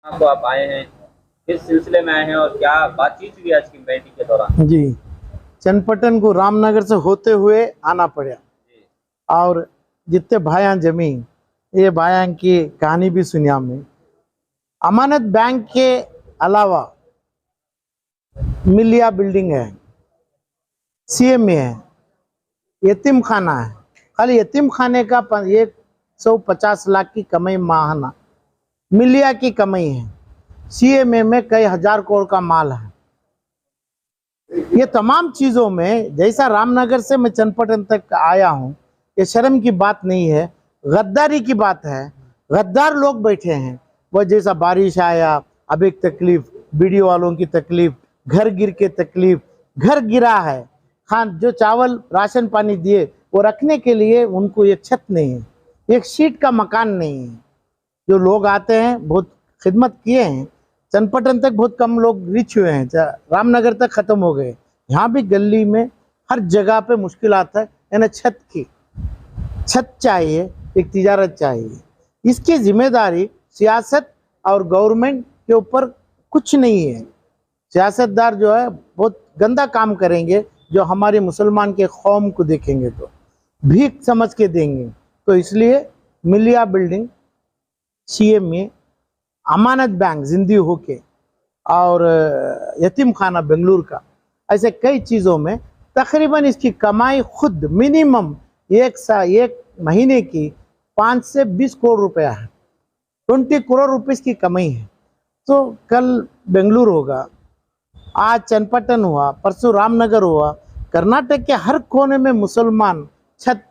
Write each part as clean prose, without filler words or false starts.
को आप आए हैं, किस सिलसिले में आए हैं और क्या बातचीत हुई आज की बैठक के दौरान? जी, चन्नपटन को रामनगर से होते हुए आना पड़ा और जितने भाइयाँ जमी ये भाइयाँ की कहानी भी सुनी हमने। अमानत बैंक के अलावा मिलिया बिल्डिंग है, सीएमए है, यतीम खाना है। खाली यतीम खाने का 150 लाख की कमाई माहाना मिलिया की कमाई है। सीएमए में कई हजार करोड़ का माल है। ये तमाम चीज़ों में जैसा रामनगर से मैं चन्नपटन तक आया हूँ, ये शर्म की बात नहीं है, गद्दारी की बात है। गद्दार लोग बैठे हैं। वो जैसा बारिश आया, अब एक तकलीफ, वीडियो वालों की तकलीफ, घर गिर के तकलीफ, घर गिरा है, खान जो चावल राशन पानी दिए वो रखने के लिए उनको एक छत नहीं है, एक शीट का मकान नहीं है। जो लोग आते हैं बहुत खिदमत किए हैं, चन्नपटन तक बहुत कम लोग रिच हुए हैं, रामनगर तक ख़त्म हो गए। यहाँ भी गली में हर जगह पे मुश्किल आता है। यानी छत चाहिए, एक तिजारत चाहिए। इसकी जिम्मेदारी सियासत और गवर्नमेंट के ऊपर कुछ नहीं है। सियासतदार जो है बहुत गंदा काम करेंगे, जो हमारे मुसलमान के कौम को देखेंगे तो भीख समझ के देंगे। तो इसलिए मिलिया बिल्डिंग, सीएमए, अमानत बैंक जिंदी होके और यतीम खाना बेंगलुरु का, ऐसे कई चीज़ों में तकरीबन इसकी कमाई खुद मिनिमम एक महीने की 5 से 20 करोड़ रुपया है। 20 करोड़ रुपीस की कमाई है। तो कल बेंगलुरु होगा, आज चन्नपटन हुआ, परसों रामनगर हुआ। कर्नाटक के हर कोने में मुसलमान छत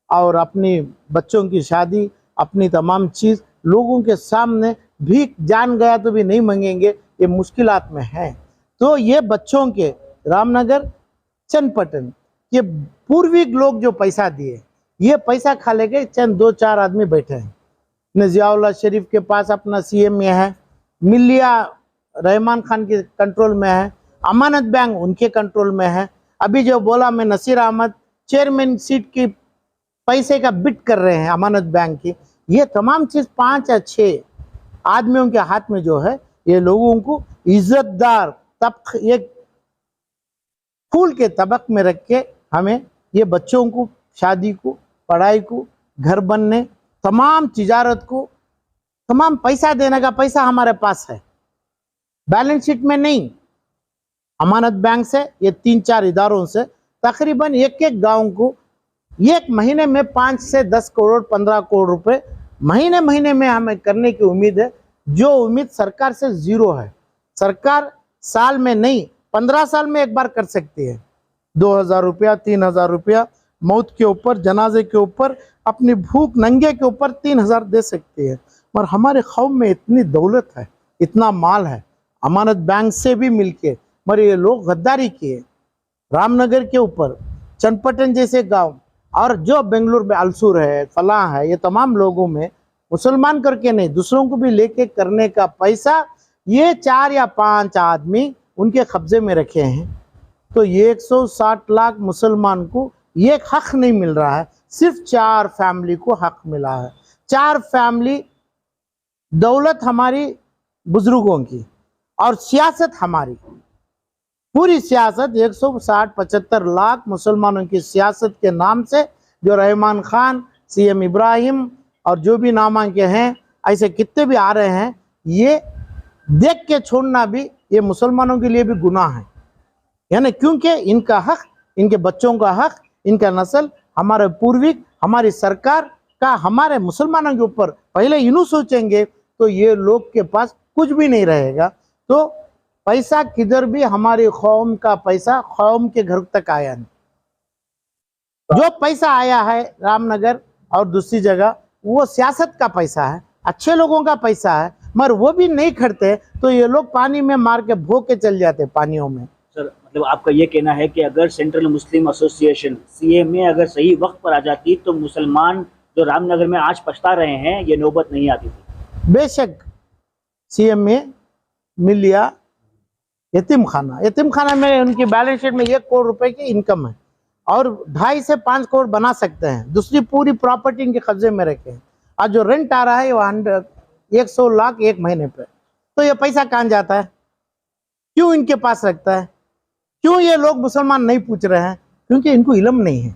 और अपनी बच्चों की शादी, अपनी तमाम चीज़ लोगों के सामने भीख जान गया तो भी नहीं मांगेंगे, ये मुश्किलात में हैं। तो ये बच्चों के रामनगर, चन्नपटन ये पूर्वी लोग जो पैसा दिए, ये पैसा खा ले गए। चंद 2-4 आदमी बैठे हैं। नजियाउल्लाह शरीफ के पास अपना सीएमए है, मिलिया रहमान खान के कंट्रोल में है, अमानत बैंक उनके कंट्रोल में है। अभी जो बोला मैं, नसीर अहमद चेयरमैन सीट की पैसे का बिट कर रहे हैं अमानत बैंक की। ये तमाम चीज़ 5 या 6 आदमियों के हाथ में जो है, ये लोगों को इज्जतदार तबक, एक फूल के तबक में रख के हमें ये बच्चों को शादी को, पढ़ाई को, घर बनने, तमाम तिजारत को, तमाम पैसा देने का पैसा हमारे पास है, बैलेंस शीट में नहीं। अमानत बैंक से, ये 3-4 इदारों से तकरीबन एक गांव को एक महीने में 5 से 10 करोड़ 15 करोड़ रुपए महीने में हमें करने की उम्मीद है। जो उम्मीद सरकार से जीरो है। सरकार साल में नहीं, 15 साल में एक बार कर सकती है। 2000 रुपया, 3000 रुपया मौत के ऊपर, जनाजे के ऊपर, अपनी भूख नंगे के ऊपर 3000 दे सकती है। पर हमारे कौम में इतनी दौलत है, इतना माल है, अमानत बैंक से भी मिलके, मगर ये लोग गद्दारी किए। रामनगर के ऊपर, चन्नपटन जैसे गांव और जो बेंगलुरु में अलसूर है, फलां है, ये तमाम लोगों में मुसलमान करके नहीं, दूसरों को भी लेके करने का पैसा ये 4 या 5 आदमी उनके कब्जे में रखे हैं। तो ये 160 लाख मुसलमान को ये हक नहीं मिल रहा है, सिर्फ 4 फैमिली को हक मिला है। 4 फैमिली, दौलत हमारी बुजुर्गों की और सियासत हमारी, पूरी सियासत 160-75 लाख मुसलमानों की सियासत के नाम से, जो रहमान खान, सीएम इब्राहिम और जो भी नामा के हैं, ऐसे कितने भी आ रहे हैं, ये देख के छोड़ना भी ये मुसलमानों के लिए भी गुनाह है। यानी क्योंकि इनका हक, इनके बच्चों का हक, इनका नस्ल, हमारे पूर्विक, हमारी सरकार का हमारे मुसलमानों के ऊपर पहले यूं सोचेंगे तो ये लोग के पास कुछ भी नहीं रहेगा। तो पैसा किधर भी, हमारी कौम का पैसा कौम के घर तक आया नहीं। जो पैसा आया है रामनगर और दूसरी जगह, वो सियासत का पैसा है, अच्छे लोगों का पैसा है, मगर वो भी नहीं खड़ते तो ये लोग पानी में मार के भो के चल जाते पानियों में। सर, मतलब आपका ये कहना है कि अगर सेंट्रल मुस्लिम एसोसिएशन सीएमए अगर सही वक्त पर आ जाती तो मुसलमान जो रामनगर में आज पछता रहे हैं, ये नौबत नहीं आती थी? बेशक सीएमए, मिलिया, यतीम खाना में उनकी बैलेंस शीट में 1 करोड़ रुपए की इनकम है और 2.5 से 5 करोड़ बना सकते हैं। दूसरी पूरी प्रॉपर्टी इनके कब्जे में रखे हैं। आज जो रेंट आ रहा है वो 100 लाख एक महीने पे, तो ये पैसा कहाँ जाता है, क्यों इनके पास रखता है, क्यों ये लोग मुसलमान नहीं पूछ रहे हैं? क्योंकि इनको इल्म नहीं है।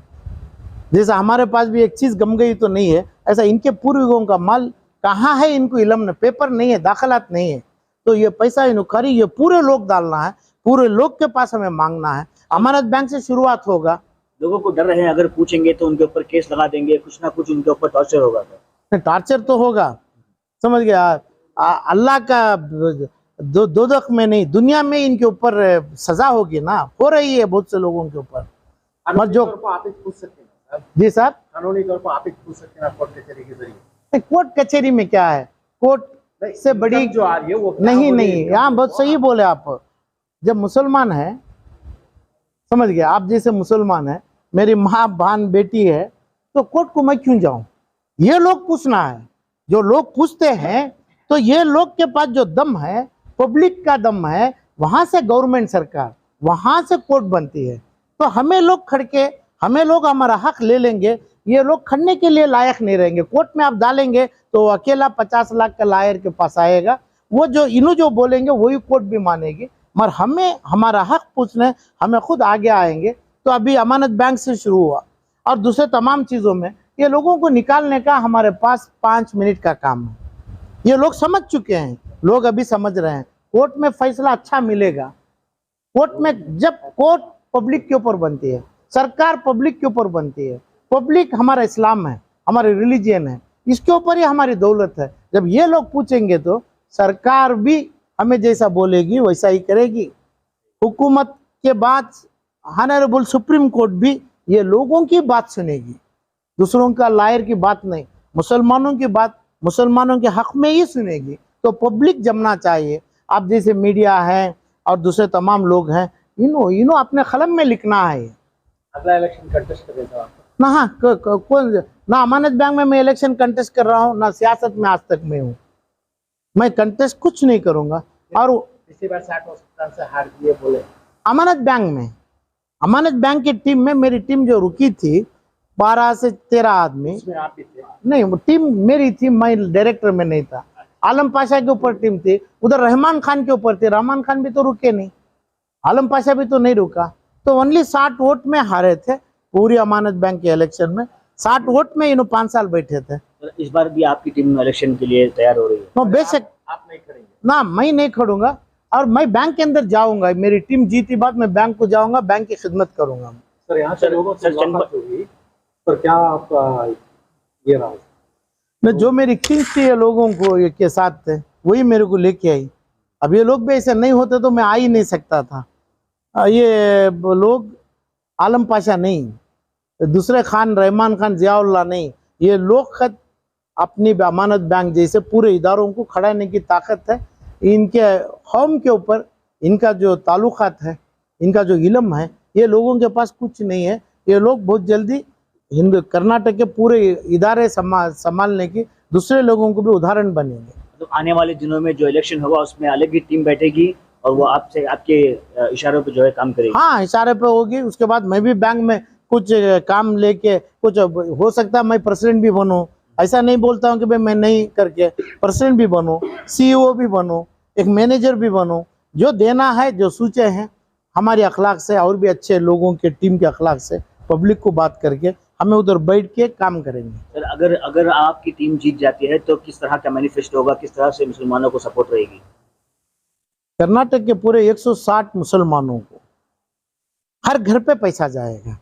जैसा हमारे पास भी एक चीज गम गई तो नहीं है, ऐसा इनके पूर्वजों का माल कहाँ है, इनको इल्म नहीं, पेपर नहीं है, दाखिलात नहीं है। तो ये पैसा इन खरी ये पूरे लोग डालना है, पूरे लोग के पास हमें मांगना है। अमानत बैंक से शुरुआत होगा। लोगों को डर रहे हैं अगर पूछेंगे तो उनके ऊपर केस लगा देंगे, कुछ ना कुछ उनके ऊपर टॉर्चर होगा। टॉर्चर तो होगा, समझ गया। अल्लाह का दोजख में नहीं, दुनिया में इनके ऊपर सजा होगी ना, हो रही है बहुत से लोगों के ऊपर। जो आप पूछ सकते हैं जी साहब, कानूनी तौर पर आप पूछ सकते हैं कोर्ट कचहरी के जरिए। कोर्ट कचहरी में क्या है, कोर्ट से बड़ी जो आ रही है वो नहीं, यहाँ बहुत सही बोले आप। जब मुसलमान है, समझ गया, आप जैसे मुसलमान है, मेरी माँ बहन बेटी है, तो कोर्ट को मैं क्यों जाऊं? ये लोग पूछना है। जो लोग पूछते हैं तो ये लोग के पास जो दम है, पब्लिक का दम है, वहां से गवर्नमेंट सरकार, वहां से कोर्ट बनती है। तो हमें लोग खड़के, हमें लोग हमारा हक ले लेंगे, ये लोग खड़ने के लिए लायक नहीं रहेंगे। कोर्ट में आप डालेंगे तो अकेला 50 लाख का लायर के पास आएगा, वो जो इन्हों जो बोलेंगे वही कोर्ट भी मानेगी। मगर हमें हमारा हक पूछने हमें खुद आगे आएंगे। तो अभी अमानत बैंक से शुरू हुआ और दूसरे तमाम चीज़ों में ये लोगों को निकालने का हमारे पास 5 मिनट का काम है। ये लोग समझ चुके हैं, लोग अभी समझ रहे हैं। कोर्ट में फैसला अच्छा मिलेगा। कोर्ट में जब कोर्ट पब्लिक के ऊपर बनती है, सरकार पब्लिक के ऊपर बनती है, पब्लिक हमारा इस्लाम है, हमारे रिलीजियन है, इसके ऊपर ही हमारी दौलत है। जब ये लोग पूछेंगे तो सरकार भी हमें जैसा बोलेगी वैसा ही करेगी। हुकूमत के बाद ऑनरेबल सुप्रीम कोर्ट भी ये लोगों की बात सुनेगी, दूसरों का लायर की बात नहीं, मुसलमानों की बात मुसलमानों के हक में ही सुनेगी। तो पब्लिक जमना चाहिए। आप जैसे मीडिया है और दूसरे तमाम लोग हैं, इन्हों अपने कलम में लिखना है। अगला इलेक्शन कंटेस्ट करेगा आप? ना हाँ, कौन ना अमानत बैंक में मैं इलेक्शन कंटेस्ट कर रहा हूँ, ना सियासत में आज तक में हूँ। मैं कंटेस्ट कुछ नहीं करूँगा। और इसी बार 60% से हार दिए बोले। अमानत बैंक में, अमानत बैंक की टीम में मेरी टीम जो रुकी थी 12 से 13 आदमी, उसमें आप भी थे? नहीं, वो टीम मेरी थी, मैं डायरेक्टर में नहीं था। आलम पाशा के ऊपर टीम थी, उधर रहमान खान के ऊपर थे। रहमान खान भी तो रुके नहीं, आलम पाशा भी तो नहीं रुका। तो ओनली 60 वोट में हारे थे पूरी अमानत बैंक के इलेक्शन में। 60 वोट में इन्हों 5 साल बैठे थे। इस बार भी आपकी टीम इलेक्शन के लिए तैयार हो रही है? तो बेशक आप नहीं करेंगे ना, मैं नहीं खड़ूंगा और मैं बैंक के अंदर जाऊंगा। मेरी टीम जीती बाद मैं बैंक को जाऊंगा, बैंक की खिदमत करूंगा। सर, यहाँ से लोगों से मुलाकात होगी, तो क्या आपका ये रहा? मैं जो मेरी खींच थी ये लोगों को ये के साथ थे, वही मेरे को लेके आई। अब ये लोग भी ऐसे नहीं होते तो मैं आ ही नहीं सकता था। ये लोग आलम पाशा नहीं, दूसरे खान, रहमान खान, जियाउल्लाह नहीं, ये लोग खत अपनी अमानत बैंक जैसे पूरे इदारों को खड़ाने की ताकत है। इनके कौम के ऊपर इनका जो ताल्लुकात है, इनका जो इल्म है, ये लोगों के पास कुछ नहीं है। ये लोग बहुत जल्दी हिंदू कर्नाटक के पूरे इदारे संभालने की दूसरे लोगों को भी उदाहरण बनेंगे। तो आने वाले दिनों में जो इलेक्शन होगा उसमें अलग ही टीम बैठेगी और वो आपसे आपके इशारों पे जो है काम करेगी? हाँ, इशारे पे होगी। उसके बाद मैं भी बैंक में कुछ काम लेके, कुछ हो सकता है मैं प्रेसिडेंट भी बनूं। ऐसा नहीं बोलता हूँ कि भाई मैं नहीं करके प्रेसिडेंट भी बनूं, CEO भी बनूं, एक मैनेजर भी बनूं। जो देना है, जो सोचे हैं हमारी अखलाक से और भी अच्छे लोगों के टीम के अखलाक से, पब्लिक को बात करके हमें उधर बैठ के काम करेंगे। सर, अगर आपकी टीम जीत जाती है तो किस तरह का मैनिफेस्टो होगा, किस तरह से मुसलमानों को सपोर्ट रहेगी? कर्नाटक के पूरे 160 मुसलमानों को हर घर पे पैसा जाएगा,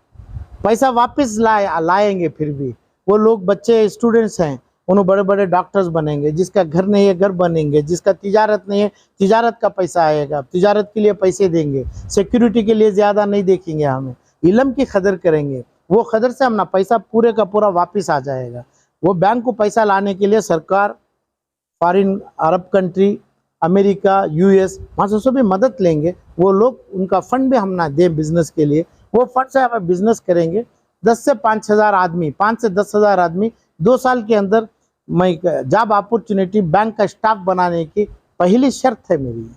पैसा वापस लाएंगे। फिर भी वो लोग, बच्चे स्टूडेंट्स हैं, उन्होंने बड़े बड़े डॉक्टर्स बनेंगे। जिसका घर नहीं है घर बनेंगे, जिसका तिजारत नहीं है तिजारत का पैसा आएगा, तिजारत के लिए पैसे देंगे। सिक्योरिटी के लिए ज़्यादा नहीं देखेंगे, हमें इल्म की कदर करेंगे। वो कदर से अपना पैसा पूरे का पूरा वापस आ जाएगा। वो बैंक को पैसा लाने के लिए सरकार, foreign Arab country, America, US, वहाँ से सभी मदद लेंगे। वो लोग, उनका फंड भी हम ना दें बिजनेस के लिए, वो फंड से हम बिजनेस करेंगे। 10 से 5 हज़ार आदमी, 5 से 10 हज़ार आदमी 2 साल के अंदर मैं जॉब अपॉर्चुनिटी बैंक का स्टाफ बनाने की पहली शर्त है मेरी।